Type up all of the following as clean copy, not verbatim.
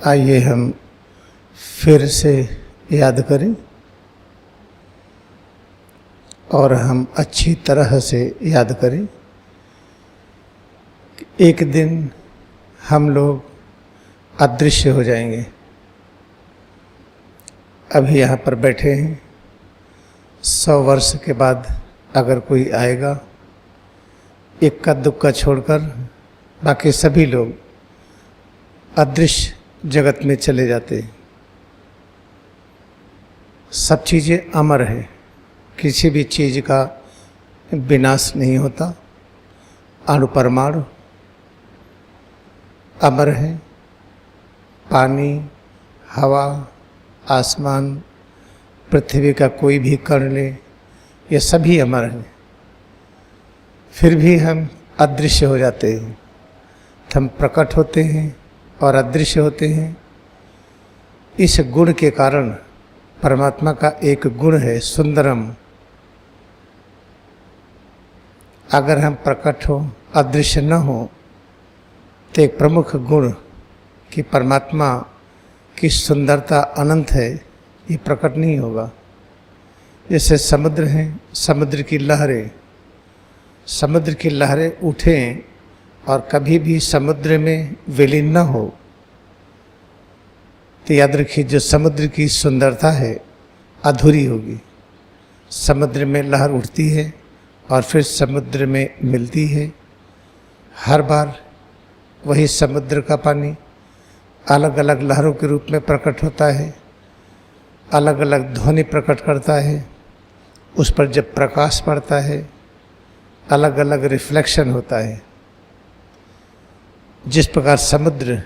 आइए हम फिर से याद करें और हम अच्छी तरह से याद करें कि एक दिन हम लोग अदृश्य हो जाएंगे। अभी यहाँ पर बैठे हैं, 100 वर्ष के बाद अगर कोई आएगा, इक्का दुक्का छोड़कर बाकी सभी लोग अदृश्य जगत में चले जाते हैं। सब चीज़ें अमर हैं, किसी भी चीज़ का विनाश नहीं होता। अणु परमाणु अमर है, पानी, हवा, आसमान, पृथ्वी का कोई भी कण ले, ये सभी अमर हैं। फिर भी हम अदृश्य हो जाते हैं। हम प्रकट होते हैं और अदृश्य होते हैं। इस गुण के कारण परमात्मा का एक गुण है सुंदरम। अगर हम प्रकट हो, अदृश्य न हो, तो एक प्रमुख गुण कि परमात्मा की सुंदरता अनंत है, ये प्रकट नहीं होगा। जैसे समुद्र हैं, समुद्र की लहरें उठें और कभी भी समुद्र में विलीन न हो, तो याद रखिए जो समुद्र की सुंदरता है अधूरी होगी। समुद्र में लहर उठती है और फिर समुद्र में मिलती है। हर बार वही समुद्र का पानी अलग अलग लहरों के रूप में प्रकट होता है, अलग अलग ध्वनि प्रकट करता है। उस पर जब प्रकाश पड़ता है अलग अलग रिफ्लेक्शन होता है। जिस प्रकार समुद्र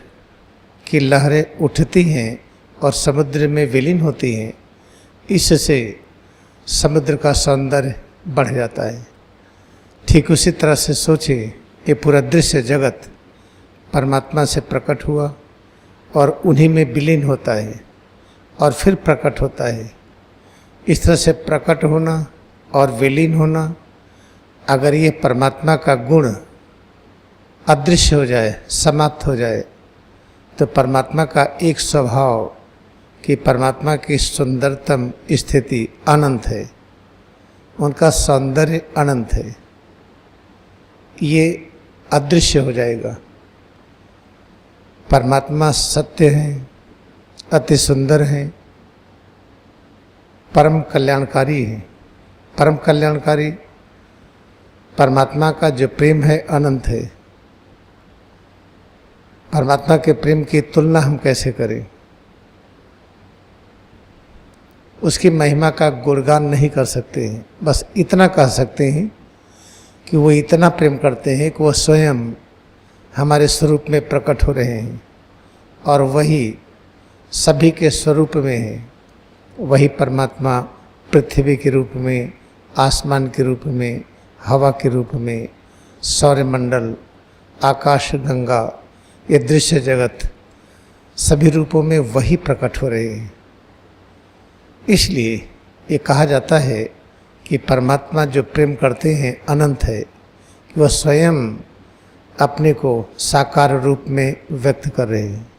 की लहरें उठती हैं और समुद्र में विलीन होती हैं, इससे समुद्र का सौंदर्य बढ़ जाता है। ठीक उसी तरह से सोचिए, ये पूरा दृश्य जगत परमात्मा से प्रकट हुआ और उन्हीं में विलीन होता है और फिर प्रकट होता है। इस तरह से प्रकट होना और विलीन होना, अगर ये परमात्मा का गुण अदृश्य हो जाए, समाप्त हो जाए, तो परमात्मा का एक स्वभाव कि परमात्मा की सुंदरतम स्थिति अनंत है, उनका सौंदर्य अनंत है, ये अदृश्य हो जाएगा। परमात्मा सत्य हैं, अति सुंदर हैं, परम कल्याणकारी हैं। परम कल्याणकारी परमात्मा का जो प्रेम है अनंत है। परमात्मा के प्रेम की तुलना हम कैसे करें? उसकी महिमा का गुणगान नहीं कर सकते हैं। बस इतना कह सकते हैं कि वो इतना प्रेम करते हैं कि वो स्वयं हमारे स्वरूप में प्रकट हो रहे हैं और वही सभी के स्वरूप में है। वही परमात्मा पृथ्वी के रूप में, आसमान के रूप में, हवा के रूप में, सौरमंडल, आकाश गंगा, ये दृश्य जगत, सभी रूपों में वही प्रकट हो रहे हैं। इसलिए ये कहा जाता है कि परमात्मा जो प्रेम करते हैं अनंत है, कि वह स्वयं अपने को साकार रूप में व्यक्त कर रहे हैं।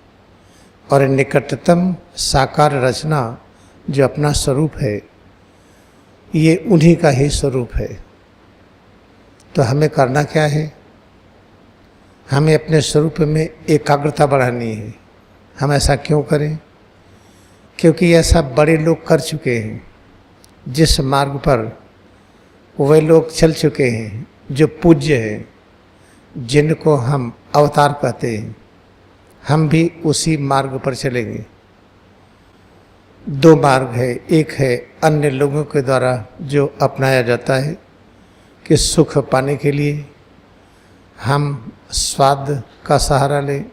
और निकटतम साकार रचना जो अपना स्वरूप है, ये उन्हीं का ही स्वरूप है। तो हमें करना क्या है? हमें अपने स्वरूप में एकाग्रता बढ़ानी है। हम ऐसा क्यों करें? क्योंकि ऐसा बड़े लोग कर चुके हैं। जिस मार्ग पर वे लोग चल चुके हैं, जो पूज्य हैं, जिनको हम अवतार कहते हैं, हम भी उसी मार्ग पर चलेंगे। 2 मार्ग है। एक है अन्य लोगों के द्वारा जो अपनाया जाता है कि सुख पाने के लिए हम स्वाद का सहारा लें,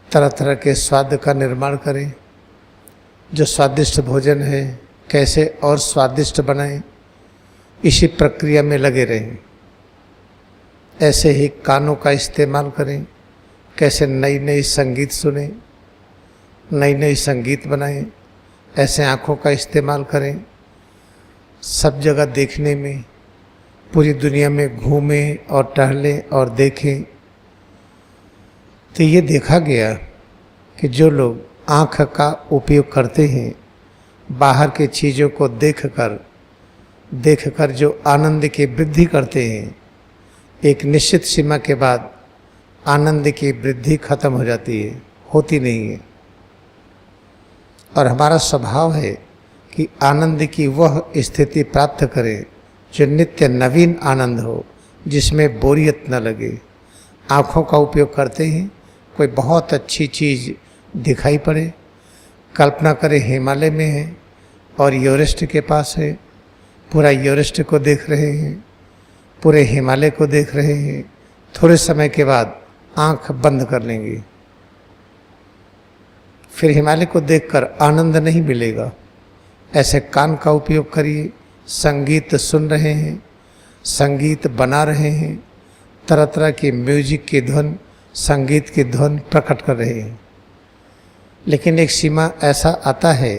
तरह तरह के स्वाद का निर्माण करें। जो स्वादिष्ट भोजन है कैसे और स्वादिष्ट बनाएं, इसी प्रक्रिया में लगे रहें। ऐसे ही कानों का इस्तेमाल करें, कैसे नई नई संगीत सुनें, नई नई संगीत बनाएं। ऐसे आँखों का इस्तेमाल करें, सब जगह देखने में, पूरी दुनिया में घूमें और टहलें और देखें। तो ये देखा गया कि जो लोग आँख का उपयोग करते हैं, बाहर की चीज़ों को देखकर जो आनंद की वृद्धि करते हैं, एक निश्चित सीमा के बाद आनंद की वृद्धि खत्म हो जाती है, होती नहीं है। और हमारा स्वभाव है कि आनंद की वह स्थिति प्राप्त करें जो नित्य नवीन आनंद हो, जिसमें बोरियत न लगे। आँखों का उपयोग करते हैं, कोई बहुत अच्छी चीज़ दिखाई पड़े, कल्पना करें हिमालय में है और एवरेस्ट के पास है, पूरा एवरेस्ट को देख रहे हैं, पूरे हिमालय को देख रहे हैं, थोड़े समय के बाद आँख बंद कर लेंगे। फिर हिमालय को देखकर आनंद नहीं मिलेगा। ऐसे कान का उपयोग करिए, संगीत सुन रहे हैं, संगीत बना रहे हैं, तरह तरह की म्यूजिक की धुन, संगीत की धुन प्रकट कर रहे हैं। लेकिन एक सीमा ऐसा आता है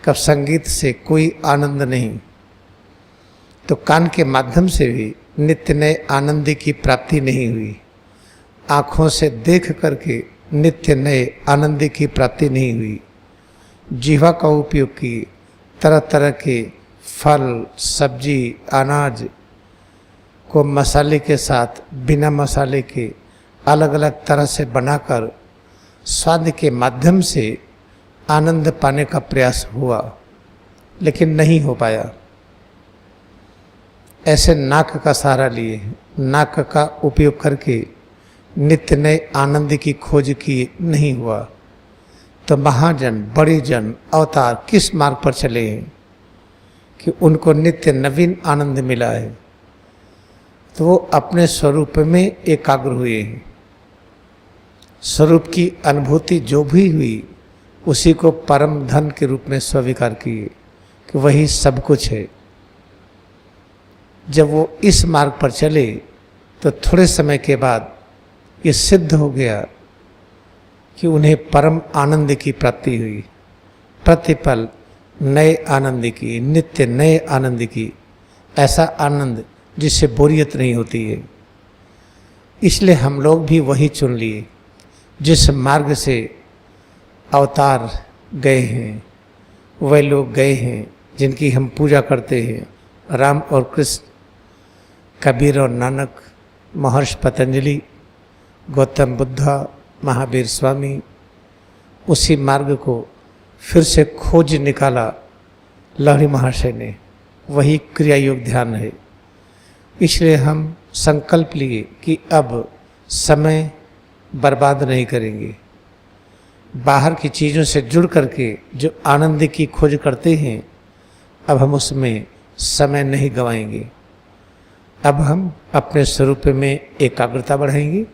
कब संगीत से कोई आनंद नहीं, तो कान के माध्यम से भी नित्य नए आनंद की प्राप्ति नहीं हुई। आँखों से देख करके नित्य नए आनंद की प्राप्ति नहीं हुई। जीवा का उपयोग किए, तरह तरह के फल, सब्जी, अनाज को मसाले के साथ, बिना मसाले के अलग अलग तरह से बनाकर स्वाद के माध्यम से आनंद पाने का प्रयास हुआ, लेकिन नहीं हो पाया। ऐसे नाक का सहारा लिए, नाक का उपयोग करके नित्य नए आनंद की खोज की, नहीं हुआ। तो महाजन, बड़े जन, अवतार किस मार्ग पर चले हैं कि उनको नित्य नवीन आनंद मिला है, तो वो अपने स्वरूप में एकाग्र हुए हैं। स्वरूप की अनुभूति जो भी हुई, उसी को परम धन के रूप में स्वीकार किए कि वही सब कुछ है। जब वो इस मार्ग पर चले तो थोड़े समय के बाद ये सिद्ध हो गया कि उन्हें परम आनंद की प्राप्ति हुई। प्रतिपल नए आनंद की, नित्य नए आनंद की, ऐसा आनंद जिससे बोरियत नहीं होती है। इसलिए हम लोग भी वही चुन लिए, जिस मार्ग से अवतार गए हैं, वह लोग गए हैं जिनकी हम पूजा करते हैं, राम और कृष्ण, कबीर और नानक, महर्षि पतंजलि, गौतम बुद्धा, महावीर स्वामी। उसी मार्ग को फिर से खोज निकाला लहरी महाशय ने, वही क्रिया योग ध्यान है। इसलिए हम संकल्प लिए कि अब समय बर्बाद नहीं करेंगे। बाहर की चीज़ों से जुड़ करके जो आनंद की खोज करते हैं, अब हम उसमें समय नहीं गंवाएंगे। अब हम अपने स्वरूप में एकाग्रता बढ़ाएंगे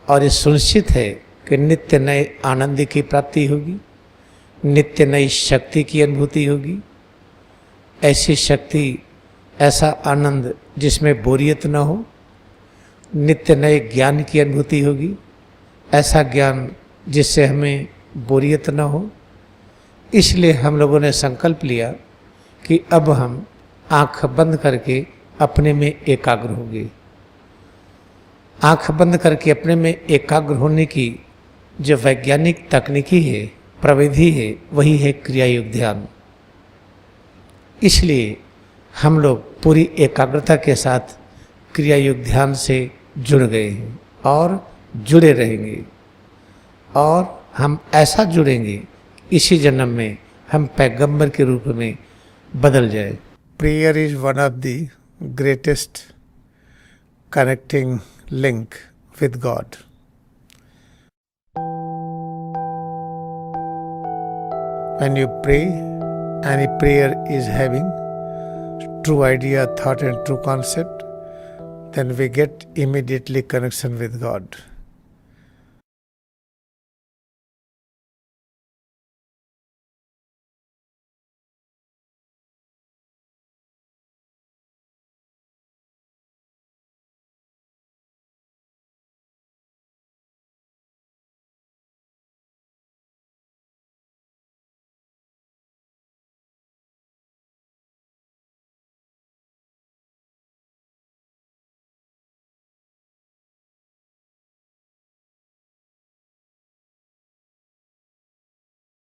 और ये सुनिश्चित है कि नित्य नए आनंद की प्राप्ति होगी, नित्य नई शक्ति की अनुभूति होगी। ऐसी शक्ति, ऐसा आनंद जिसमें बोरियत न हो, नित्य नए ज्ञान की अनुभूति होगी, ऐसा ज्ञान जिससे हमें बोरियत न हो। इसलिए हम लोगों ने संकल्प लिया कि अब हम आँख बंद करके अपने में एकाग्र होंगे। आँख बंद करके अपने में एकाग्र होने की जो वैज्ञानिक तकनीकी है, प्रविधि है, वही है क्रिया योग ध्यान। इसलिए हम लोग पूरी एकाग्रता के साथ क्रिया योग ध्यान से जुड़ गए हैं और जुड़े रहेंगे। और हम ऐसा जुड़ेंगे, इसी जन्म में हम पैगंबर के रूप में बदल जाए। Prayer is one of the greatest connecting link with God. When you pray, any prayer is having true idea, thought and true concept, then we get immediately connection with God.